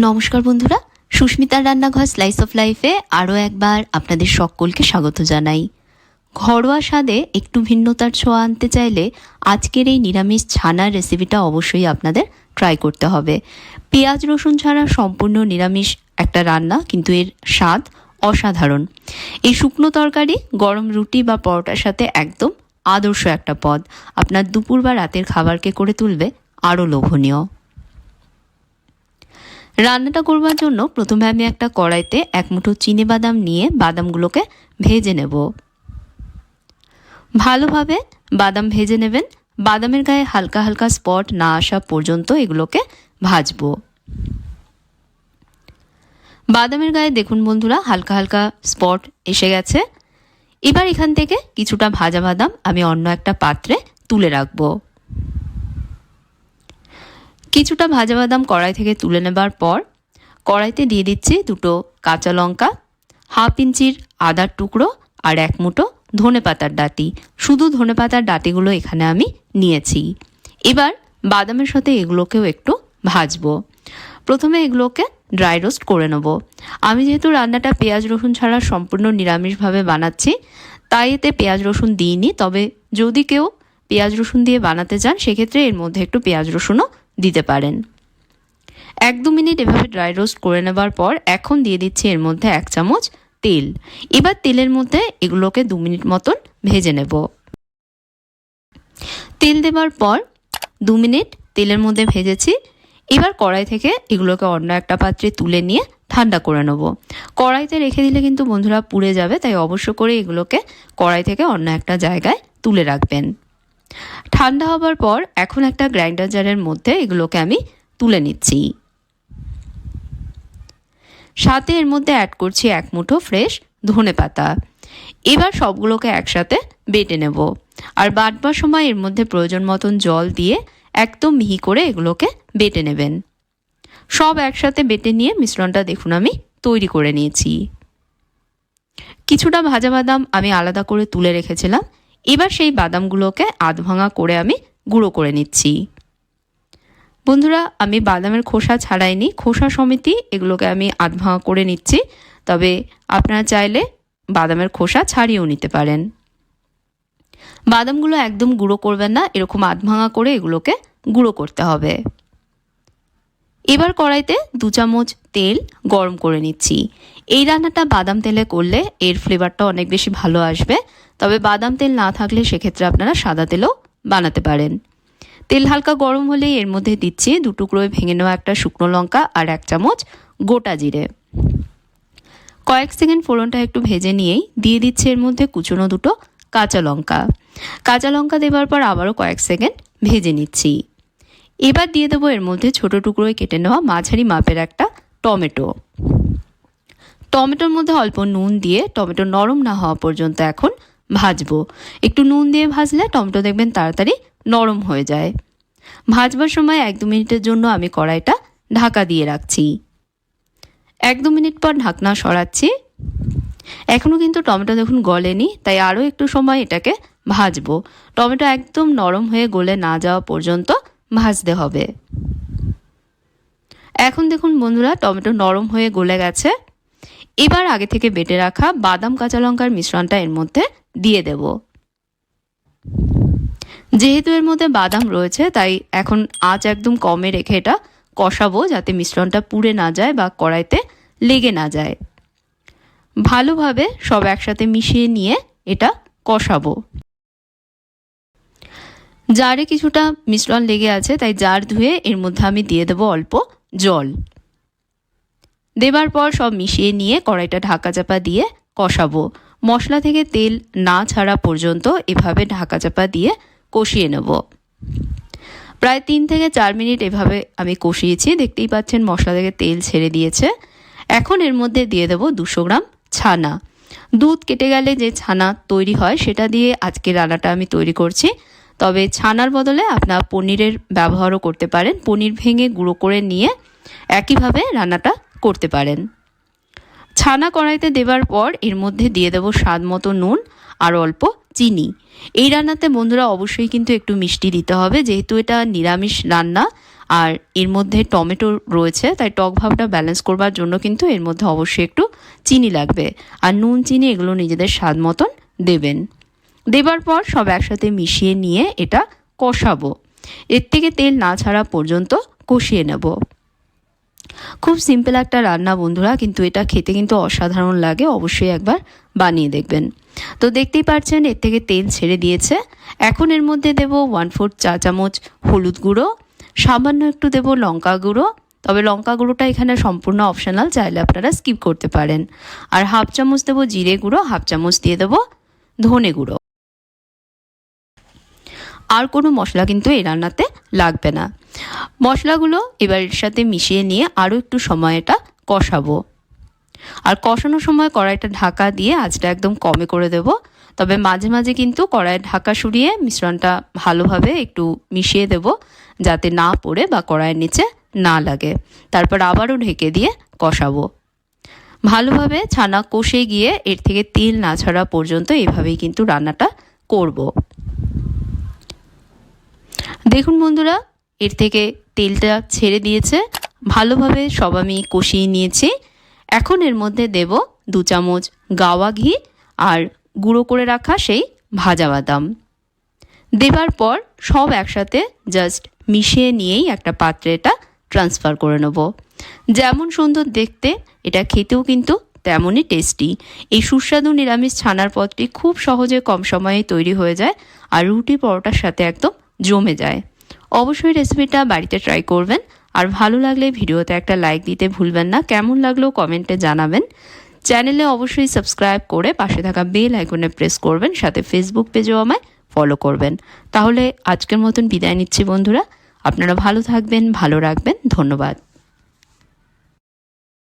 নমস্কার বন্ধুরা, সুস্মিতার রান্নাঘর স্লাইস অফ লাইফে আরও একবার আপনাদের সকলকে স্বাগত জানাই। ঘরোয়া স্বাদে একটু ভিন্নতার ছোঁয়া আনতে চাইলে আজকের এই নিরামিষ ছানার রেসিপিটা অবশ্যই আপনাদের ট্রাই করতে হবে। পেঁয়াজ রসুন ছাড়া সম্পূর্ণ নিরামিষ একটা রান্না, কিন্তু এর স্বাদ অসাধারণ। এই শুকনো তরকারি গরম রুটি বা পরোটার সাথে একদম আদর্শ একটা পদ, আপনার দুপুর বা রাতের খাবারকে করে তুলবে আরও লোভনীয়। রান্নাটা করবার জন্য প্রথমে আমি একটা কড়াইতে এক মুঠো চিনেবাদাম নিয়ে বাদামগুলোকে ভেজে নেব। ভালোভাবে বাদাম ভেজে নেবেন। বাদামের গায়ে হালকা হালকা স্পট না আসা পর্যন্ত এগুলোকে ভাজবো। বাদামের গায়ে দেখুন বন্ধুরা, হালকা হালকা স্পট এসে গেছে। এবার এখান থেকে কিছুটা ভাজা বাদাম আমি অন্য একটা পাত্রে তুলে রাখবো। কিছুটা ভাজা বাদাম কড়াই থেকে তুলে নেবার পর কড়াইতে দিয়ে দিচ্ছি দুটো কাঁচা লঙ্কা, হাফ ইঞ্চির আদার টুকরো আর এক মুঠো ধনেপাতার ডাঁটি। শুধু ধনেপাতার ডাঁটিগুলো এখানে আমি নিয়েছি। এবার বাদামের সাথে এগুলোকেও একটু ভাজবো। প্রথমে এগুলোকে ড্রাই রোস্ট করে নেব। আমি যেহেতু রান্নাটা পেঁয়াজ রসুন ছাড়া সম্পূর্ণ নিরামিষভাবে বানাচ্ছি, তাই এতে পেঁয়াজ রসুন দিইনি। তবে যদি কেউ পেঁয়াজ রসুন দিয়ে বানাতে চান সেক্ষেত্রে এর মধ্যে একটু পেঁয়াজ রসুনও দিতে পারেন। 1-2 মিনিট এভাবে ড্রাই রোস্ট করে নেবার পর এখন দিয়ে দিচ্ছি এর মধ্যে 1 চামচ তেল। এবার তেলের মধ্যে এগুলোকে 2 মিনিট মতন ভেজে নেব। তেল দেবার পর 2 মিনিট তেলের মধ্যে ভেজেছি। এবার কড়াই থেকে এগুলোকে অন্য একটা পাত্রে তুলে নিয়ে ঠান্ডা করে নেব। কড়াইতে রেখে দিলে কিন্তু বন্ধুরা পুড়ে যাবে, তাই অবশ্য করে এগুলোকে কড়াই থেকে অন্য একটা জায়গায় তুলে রাখবেন। ঠান্ডা হবার পর এখন একটা গ্রাইন্ডার জারের মধ্যে এগুলোকে আমি তুলে নিচ্ছি। সাথে এর মধ্যে অ্যাড করছি 1 মুঠো ফ্রেশ ধনেপাতা। এবার সবগুলোকে একসাথে বেটে নেব। আর বাটবার সময় এর মধ্যে প্রয়োজন মতন জল দিয়ে একদম মিহি করে এগুলোকে বেটে নেবেন। সব একসাথে বেটে নিয়ে মিশ্রণটা দেখুন আমি তৈরি করে নিয়েছি। কিছুটা ভাজা বাদাম আমি আলাদা করে তুলে রেখেছিলাম। এবার সেই বাদামগুলোকে আধ ভাঙা করে আমি গুঁড়ো করে নিচ্ছি। বন্ধুরা, আমি বাদামের খোসা ছাড়াইনি, খোসা সমেতই এগুলোকে আমি আধ ভাঙা করে নিচ্ছি। তবে আপনারা চাইলে বাদামের খোসা ছাড়িয়েও নিতে পারেন। বাদামগুলো একদম গুঁড়ো করবেন না, এরকম আধ ভাঙা করে এগুলোকে গুঁড়ো করতে হবে। এবার কড়াইতে 2 চামচ তেল গরম করে নিচ্ছি। এই রান্নাটা বাদাম তেলে করলে এর ফ্লেভারটা অনেক বেশি ভালো আসবে। তবে বাদাম তেল না থাকলে সেক্ষেত্রে আপনারা সাদা তেলও বানাতে পারেন। তেল হালকা গরম হলেই এর মধ্যে দিচ্ছি 2 টুকরোয় ভেঙে নেওয়া একটা শুকনো লঙ্কা আর 1 চামচ গোটা জিরে। কয়েক সেকেন্ড ফোড়নটা একটু ভেজে নিয়েই দিয়ে দিচ্ছি এর মধ্যে কুচনো 2টো কাঁচা লঙ্কা। কাঁচা লঙ্কা দেবার পর আবারও কয়েক সেকেন্ড ভেজে নিচ্ছি। এবার দিয়ে দেবো এর মধ্যে ছোট টুকরোয় কেটে নেওয়া মাঝারি মাপের একটা টমেটো। টমেটোর মধ্যে অল্প নুন দিয়ে টমেটো নরম না হওয়া পর্যন্ত এখন ভাজবো। একটু নুন দিয়ে ভাজলে টমেটো দেখবেন তাড়াতাড়ি নরম হয়ে যায়। ভাজবার সময় 1-2 মিনিটের জন্য আমি কড়াইটা ঢাকা দিয়ে রাখছি। 1-2 মিনিট পর ঢাকনা সরাচ্ছি। এখনও কিন্তু টমেটো দেখুন গলেনি, তাই আরও একটু সময় এটাকে ভাজবো। টমেটো একদম নরম হয়ে গলে না যাওয়া পর্যন্ত ভাজতে হবে। এখন দেখুন বন্ধুরা, টমেটো নরম হয়ে গলে গেছে। এবার আগে থেকে বেটে রাখা বাদাম কাঁচা লঙ্কার মিশ্রণটা এর মধ্যে দিয়ে দেব। যেহেতু এর মধ্যে বাদাম রয়েছে তাই এখন আঁচ একদম কমে রেখে এটা কষাবো, যাতে মিশ্রণটা পুড়ে না যায় বা কড়াইতে লেগে না যায়। ভালোভাবে সব একসাথে মিশিয়ে নিয়ে এটা কষাবো। জারে কিছুটা মিশ্রণ লেগে আছে, তাই জার ধুয়ে এর মধ্যে আমি দিয়ে দেবো অল্প জল। দেবার পর সব মিশিয়ে নিয়ে কড়াইটা ঢাকা চাপা দিয়ে কষাবো। মশলা থেকে তেল না ছাড়া পর্যন্ত এভাবে ঢাকা চাপা দিয়ে কষিয়ে নেব। প্রায় 3 থেকে 4 মিনিট এভাবে আমি কষিয়েছি। দেখতেই পাচ্ছেন মশলা থেকে তেল ছেড়ে দিয়েছে। এখন এর মধ্যে দিয়ে দেব 200 গ্রাম ছানা। দুধ কেটে গেলে যে ছানা তৈরি হয় সেটা দিয়ে আজকে রান্নাটা আমি তৈরি করছি। তবে ছানার বদলে আপনারা পনিরের ব্যবহারও করতে পারেন। পনির ভেঙে গুঁড়ো করে নিয়ে একইভাবে রান্নাটা করতে পারেন। ছানা কড়াইতে দেবার পর এর মধ্যে দিয়ে দেব স্বাদ মতো নুন আর অল্প চিনি। এই রান্নাতে বন্ধুরা অবশ্যই কিন্তু একটু মিষ্টি দিতে হবে, যেহেতু এটা নিরামিষ রান্না আর এর মধ্যে টমেটো রয়েছে, তাই টক ভাবটা ব্যালেন্স করবার জন্য কিন্তু এর মধ্যে অবশ্যই একটু চিনি লাগবে। আর নুন চিনি এগুলো নিজেদের স্বাদ মতন দেবেন। দেবার পর সব একসাথে মিশিয়ে নিয়ে এটা কষাবো। এর থেকে তেল না ছাড়া পর্যন্ত কষিয়ে নেব। খুব সিম্পল একটা রান্না বন্ধুরা, কিন্তু এটা খেতে কিন্তু অসাধারণ লাগে। অবশ্যই একবার বানিয়ে দেখবেন। তো দেখতেই পাচ্ছেন এর থেকে তেল ছেড়ে দিয়েছে। এখন এর মধ্যে দেব 1/4 চা চামচ হলুদ গুঁড়ো, সামান্য একটু দেব লঙ্কা গুঁড়ো, তবে লঙ্কা গুঁড়োটা এখানে সম্পূর্ণ অপশনাল, চাইলে আপনারা স্কিপ করতে পারেন। আর 1/2 চামচ দেব জিরে গুঁড়ো, 1/2 চামচ দিয়ে দেব ধনে গুঁড়ো। আর কোনো মশলা কিন্তু এই রান্নাতে লাগবে না। মশলাগুলো এবার এর সাথে মিশিয়ে নিয়ে আরও একটু সময় এটা কষাবো। আর কষানোর সময় কড়াইটা ঢাকা দিয়ে আঁচটা একদম কমে করে দেব। তবে মাঝে মাঝে কিন্তু কড়াইয়ের ঢাকা সরিয়ে মিশ্রণটা ভালোভাবে একটু মিশিয়ে দেব, যাতে না পড়ে বা কড়াইয়ের নিচে না লাগে। তারপর আবারও ঢেকে দিয়ে কষাবো। ভালোভাবে ছানা কষে গিয়ে এর থেকে তেল না ছাড়া পর্যন্ত এভাবেই কিন্তু রান্নাটা করব। দেখুন বন্ধুরা, এর থেকে তেলটা ছেড়ে দিয়েছে। ভালোভাবে সব আমি কষিয়ে নিয়েছি। এখন এর মধ্যে দেব 2 চামচ গাওয়া ঘি আর গুঁড়ো করে রাখা সেই ভাজা বাদাম। দেবার পর সব একসাথে জাস্ট মিশিয়ে নিয়েই একটা পাত্রে এটা ট্রান্সফার করে নেব। যেমন সুন্দর দেখতে, এটা খেতেও কিন্তু তেমনই টেস্টি। এই সুস্বাদু নিরামিষ ছানার পদটি খুব সহজে কম সময়ে তৈরি হয়ে যায় আর রুটি পরোটার সাথে একদম জমে যায়। অবশ্যই রেসিপিটা বাড়িতে ট্রাই করবেন। আর ভালো লাগলে ভিডিওতে একটা লাইক দিতে ভুলবেন না। কেমন লাগলো কমেন্টে জানাবেন। চ্যানেলে অবশ্যই সাবস্ক্রাইব করে পাশে থাকা বেল আইকনে প্রেস করবেন। সাথে ফেসবুক পেজেও আমায় ফলো করবেন। তাহলে আজকের মতন বিদায় নিচ্ছি বন্ধুরা। আপনারা ভালো থাকবেন, ভালো রাখবেন। ধন্যবাদ।